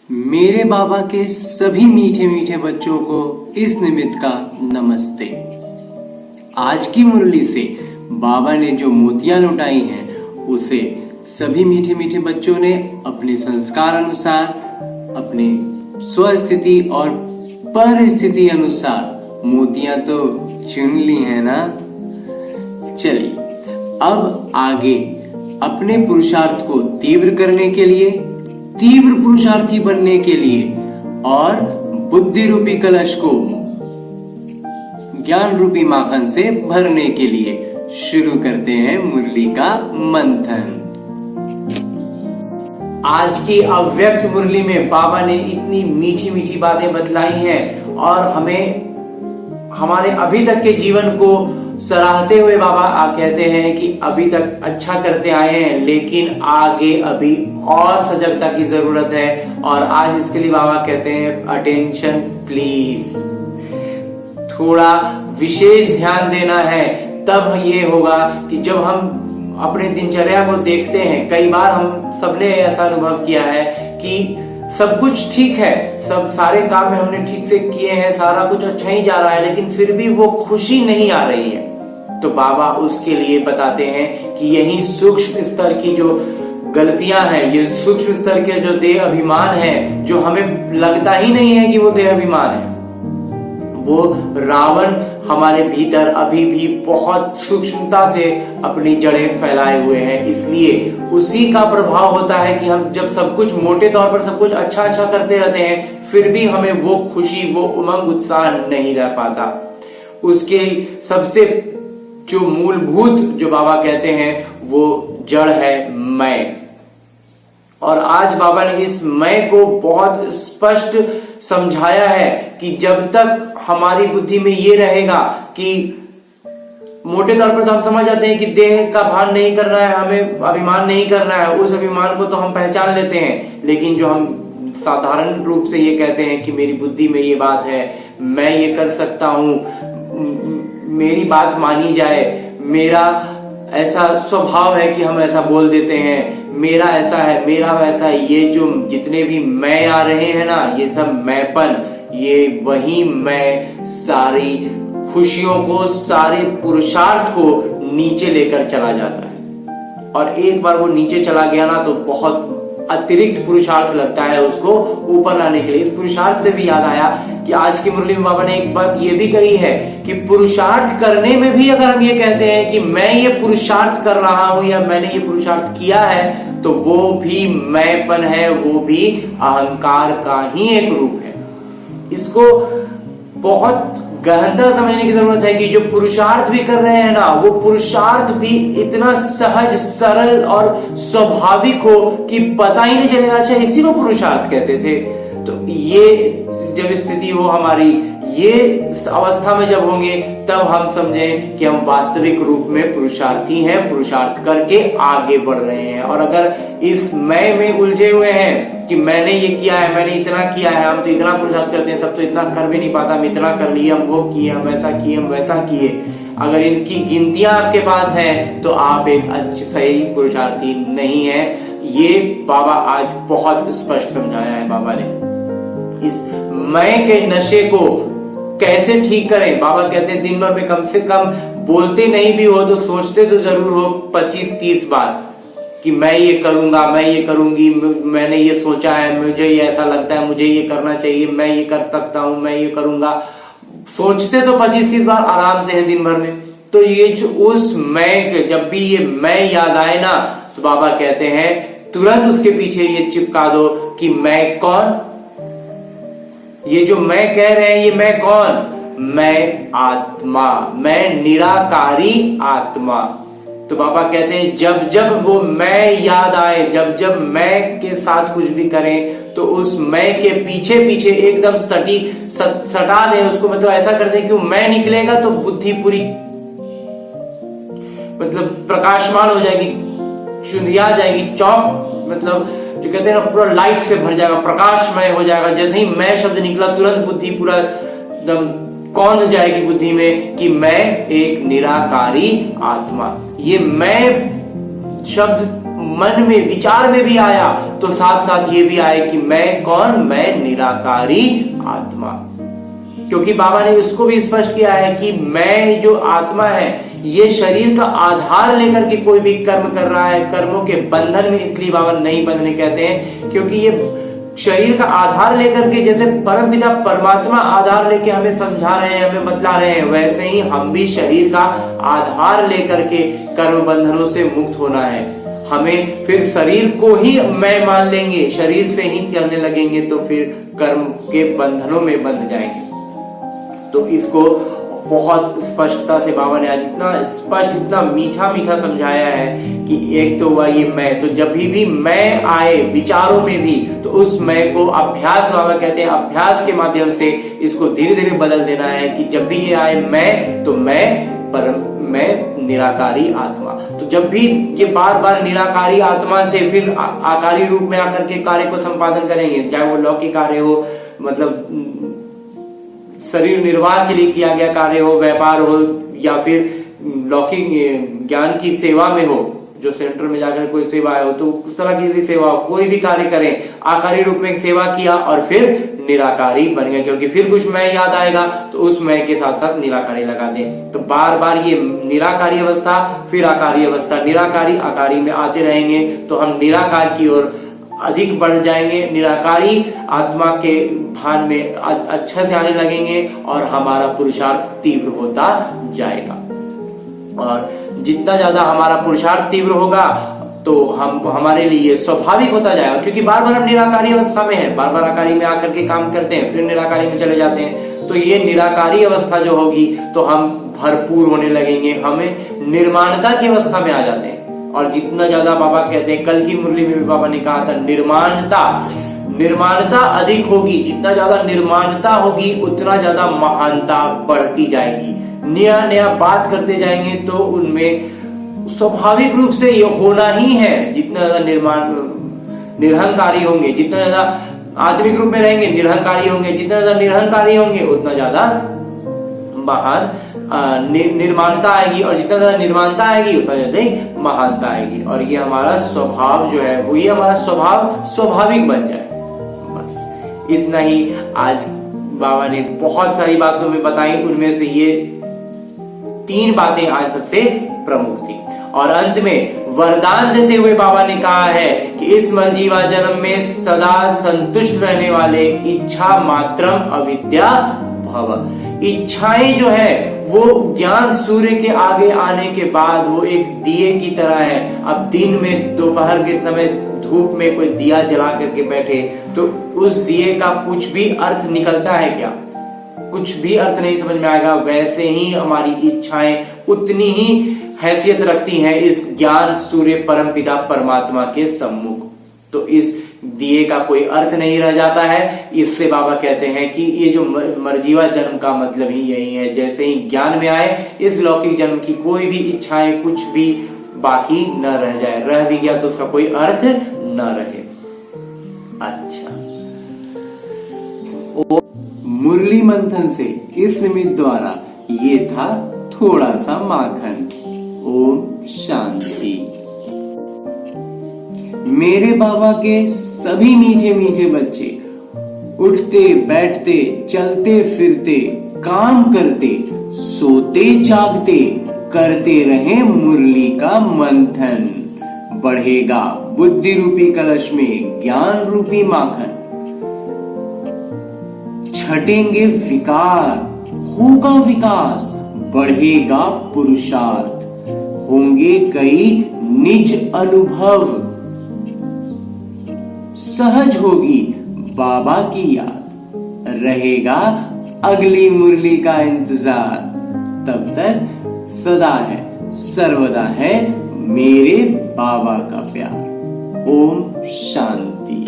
मेरे बाबा के सभी मीठे मीठे बच्चों को इस निमित्त का नमस्ते। आज की मुरली से बाबा ने जो मोतियां लुटाई हैं उसे सभी मीठे मीठे बच्चों ने अपने संस्कार अनुसार, अपने स्वस्थिति और परिस्थिति अनुसार मोतियां तो चुन ली है ना। चलिए अब आगे अपने पुरुषार्थ को तीव्र करने के लिए, तीव्र पुरुषार्थी बनने के लिए और बुद्धि रूपी कलश को ज्ञान रूपी माखन से भरने के लिए शुरू करते हैं मुरली का मंथन। आज की अव्यक्त मुरली में बाबा ने इतनी मीठी मीठी बातें बतलाई हैं और हमें हमारे अभी तक के जीवन को सराहते हुए बाबा कहते हैं कि अभी तक अच्छा करते आए हैं, लेकिन आगे अभी और सजगता की जरूरत है। और आज इसके लिए बाबा कहते हैं अटेंशन प्लीज, थोड़ा विशेष ध्यान देना है। तब ये होगा कि जब हम अपने दिनचर्या को देखते हैं, कई बार हम सबने ऐसा अनुभव किया है कि सब कुछ ठीक है, सब सारे काम में हमने ठीक से किए हैं, सारा कुछ अच्छा ही जा रहा है, लेकिन फिर भी वो खुशी नहीं आ रही है। तो बाबा उसके लिए बताते हैं कि यही सूक्ष्म स्तर की जो गलतियां हैं, ये सूक्ष्म स्तर के जो देह अभिमान है, जो हमें लगता ही नहीं है कि वो देह अभिमान है, वो रावण हमारे भीतर अभी भी बहुत सूक्ष्मता से अपनी जड़ें फैलाए हुए हैं। इसलिए उसी का प्रभाव होता है कि हम जब सब कुछ मोटे तौर पर सब कुछ अच्छा अच्छा करते रहते हैं, फिर भी हमें वो खुशी, वो उमंग, उत्साह नहीं रह पाता। उसके सबसे जो मूलभूत जो बाबा कहते हैं वो जड़ है मैं। और आज बाबा ने इस मैं को बहुत स्पष्ट समझाया है कि जब तक हमारी बुद्धि में ये रहेगा कि मोटे तौर पर तो हम समझ जाते हैं कि देह का भान नहीं करना है, हमें अभिमान नहीं करना है, उस अभिमान को तो हम पहचान लेते हैं। लेकिन जो हम साधारण रूप से ये कहते हैं कि मेरी बुद्धि में ये बात है, मैं ये कर सकता हूं, मेरी बात मानी जाए, मेरा ऐसा स्वभाव है कि हम ऐसा बोल देते हैं, मेरा ऐसा है, मेरा वैसा है, ये जो जितने भी मैं आ रहे हैं ना, ये सब मैंपन, ये वही मैं सारी खुशियों को, सारे पुरुषार्थ को नीचे लेकर चला जाता है। और एक बार वो नीचे चला गया ना तो बहुत अतिरिक्त पुरुषार्थ लगता है उसको ऊपर लाने के लिए। इस पुरुषार्थ से भी याद आया कि आज की मुरली में बाबा ने एक बात ये भी कही है कि पुरुषार्थ करने में भी अगर हम ये कहते हैं कि मैं ये पुरुषार्थ कर रहा हूं या मैंने ये पुरुषार्थ किया है, तो वो भी मैंपन है, वो भी अहंकार का ही एक रूप है। इसको बहुत गहनता समझने की जरूरत है कि जो पुरुषार्थ भी कर रहे हैं ना, वो पुरुषार्थ भी इतना सहज, सरल और स्वाभाविक हो कि पता ही नहीं चलेगा अच्छा इसी को पुरुषार्थ कहते थे। तो ये जब स्थिति हो हमारी, ये अवस्था में जब होंगे, तब हम समझें कि हम वास्तविक रूप में पुरुषार्थी हैं, पुरुषार्थ करके आगे बढ़ रहे हैं। और अगर इस मैं में उलझे हुए हैं कि मैंने ये किया है, मैंने इतना किया है, हम तो इतना पुरुषार्थ करते हैं, सब तो इतना कर भी नहीं पाता, हम इतना कर लिया, हम वो किए, हम ऐसा किए, हम वैसा किए, अगर इनकी गिनतियां आपके पास हैं तो आप एक अच्छे सही पुरुषार्थी नहीं है। ये बाबा आज बहुत स्पष्ट समझाया है बाबा ने। इस मैं के नशे को कैसे ठीक करें? बाबा कहते हैं दिन भर में कम से कम बोलते नहीं भी हो तो सोचते तो जरूर हो 25-30 बार कि मैं ये करूंगा, मैं ये करूंगी, मैंने ये सोचा है, मुझे ये ऐसा लगता है, मुझे ये करना चाहिए, मैं ये कर सकता हूं, मैं ये करूंगा। सोचते तो 25-30 बार आराम से है दिन भर में। तो ये जो उस मैं, जब भी ये मैं याद आए ना, तो बाबा कहते हैं तुरंत उसके पीछे ये चिपका दो कि मैं कौन। ये जो मैं कह रहे हैं, ये मैं कौन? मैं आत्मा, मैं निराकारी आत्मा। तो बाबा कहते हैं जब जब वो मैं याद आए, जब जब मैं के साथ कुछ भी करें, तो उस मैं के पीछे पीछे एकदम सटा दें उसको, मतलब ऐसा कर दें कि वो मैं निकलेगा तो बुद्धि पूरी मतलब प्रकाशमान हो जाएगी, चुंधिया जाएगी, चौक मतलब जो कहते हैं ना पूरा लाइट से भर जाएगा, प्रकाशमय हो जाएगा। जैसे ही मैं शब्द निकला तुरंत बुद्धि पूरा एकदम कौंध जाएगी बुद्धि में कि मैं एक निराकारी आत्मा। ये मैं शब्द मन में विचार में भी आया तो साथ साथ ये भी आए कि मैं कौन, मैं निराकारी आत्मा। क्योंकि बाबा ने उसको भी स्पष्ट किया है कि मैं जो आत्मा है ये शरीर का आधार लेकर के कोई भी कर्म कर रहा है, कर्मों के बंधन में इसलिए बाबा नहीं बंधने कहते हैं क्योंकि ये शरीर का आधार लेकर के, जैसे परमपिता परमात्मा आधार लेके हमें समझा रहे हैं, हमें बतला रहे हैं, वैसे ही हम भी शरीर का आधार लेकर के कर्म बंधनों से मुक्त होना है। हमें फिर शरीर को ही मैं मान लेंगे, शरीर से ही करने लगेंगे तो फिर कर्म के बंधनों में बंध जाएंगे। तो इसको बहुत स्पष्टता से बाबा ने आज इतना स्पष्ट, इतना मीठा मीठा समझाया है कि एक तो हुआ ये मैं, तो जब भी मैं आए विचारों में भी तो उस मैं को अभ्यास, बाबा कहते हैं अभ्यास के माध्यम से इसको धीरे धीरे बदल देना है कि जब भी ये आए मैं, तो मैं निराकारी आत्मा। तो जब भी ये बार बार निराकारी आत्मा से फिर आकारी रूप में आकर के कार्य को संपादन करेंगे, चाहे वो लौकिक कार्य हो, मतलब शरीर निर्वाह के लिए किया गया कार्य हो, व्यापार हो, या फिर लौकिक ज्ञान की सेवा में हो, जो सेंटर में जाकर कोई सेवा हो, तो उस तरह की भी सेवा, कोई भी कार्य करें, आकारी रूप में सेवा किया और फिर निराकारी बन गया, क्योंकि फिर कुछ मैं याद आएगा तो उस मैं के साथ साथ निराकारी लगा दें। तो बार बार ये निराकारी अवस्था फिर आकारी अवस्था, निराकारी आकारी में आते रहेंगे तो हम निराकार की ओर अधिक बढ़ जाएंगे, निराकारी आत्मा के भान में अच्छा से आने लगेंगे और हमारा पुरुषार्थ तीव्र होता जाएगा। और जितना ज्यादा हमारा पुरुषार्थ तीव्र होगा तो हमारे लिए स्वाभाविक होता जाएगा, क्योंकि बार बार हम निराकारी अवस्था में हैं, बार बार आकारी में आकर के काम करते हैं, फिर निराकारी में चले जाते हैं। तो ये निराकारी अवस्था जो होगी तो हम भरपूर होने लगेंगे, हमें निर्माणता की अवस्था में आ जाते हैं। और जितना ज्यादा बाबा कहते हैं, कल की मुरली में भी बाबा ने कहा था, निर्माणता अधिक होगी, जितना ज्यादा निर्माणता होगी उतना ज्यादा महानता बढ़ती जाएगी। नया नया बात करते जाएंगे तो उनमें स्वाभाविक रूप से ये होना ही है। जितना ज्यादा निरहंकारी होंगे, जितना ज्यादा आत्मिक रूप में रहेंगे निरहंकारी होंगे, जितना ज्यादा निरहंकारी होंगे उतना ज्यादा महान निर्माणता आएगी, और जितना ज्यादा निर्माणता आएगी उतना ज्यादा महानता आएगी। और ये हमारा स्वभाव जो है वो, ये हमारा स्वभाव स्वाभाविक बन जाए। बस इतना ही आज बाबा ने बहुत सारी बातों में बताई, उनमें से ये 3 बातें आज सबसे प्रमुख थी। और अंत में वरदान देते हुए बाबा ने कहा है कि इस मरजीवा जन्म में सदा संतुष्ट रहने वाले इच्छा मात्रम अविद्या भव। इच्छाएं जो है वो ज्ञान सूर्य के आगे आने के बाद वो एक दिए की तरह है। अब दिन में दोपहर के समय धूप में कोई दिया जला करके बैठे तो उस दिए का कुछ भी अर्थ निकलता है क्या? कुछ भी अर्थ नहीं समझ में आएगा। वैसे ही हमारी इच्छाएं उतनी ही हैसियत रखती हैं इस ज्ञान सूर्य परमपिता परमात्मा के सम्मुख। तो इस दिए का कोई अर्थ नहीं रह जाता है। इससे बाबा कहते हैं कि ये जो मरजीवा जन्म का मतलब ही यही है, जैसे ही ज्ञान में आए इस लौकिक जन्म की कोई भी इच्छाएं कुछ भी बाकी न रह जाए, रह भी गया तो उसका कोई अर्थ न रहे। अच्छा, मुरली मंथन से इस निमित्त द्वारा ये था थोड़ा सा माखन। ओम शांति। मेरे बाबा के सभी मीठे मीठे बच्चे उठते बैठते चलते फिरते काम करते सोते जागते करते रहे मुरली का मंथन। बढ़ेगा बुद्धि रूपी कलश में ज्ञान रूपी माखन। छटेंगे विकार होगा विकास, बढ़ेगा पुरुषार्थ, होंगे कई निज अनुभव, सहज होगी बाबा की याद, रहेगा अगली मुरली का इंतजार। तब तक सदा है सर्वदा है मेरे बाबा का प्यार। ओम शांति।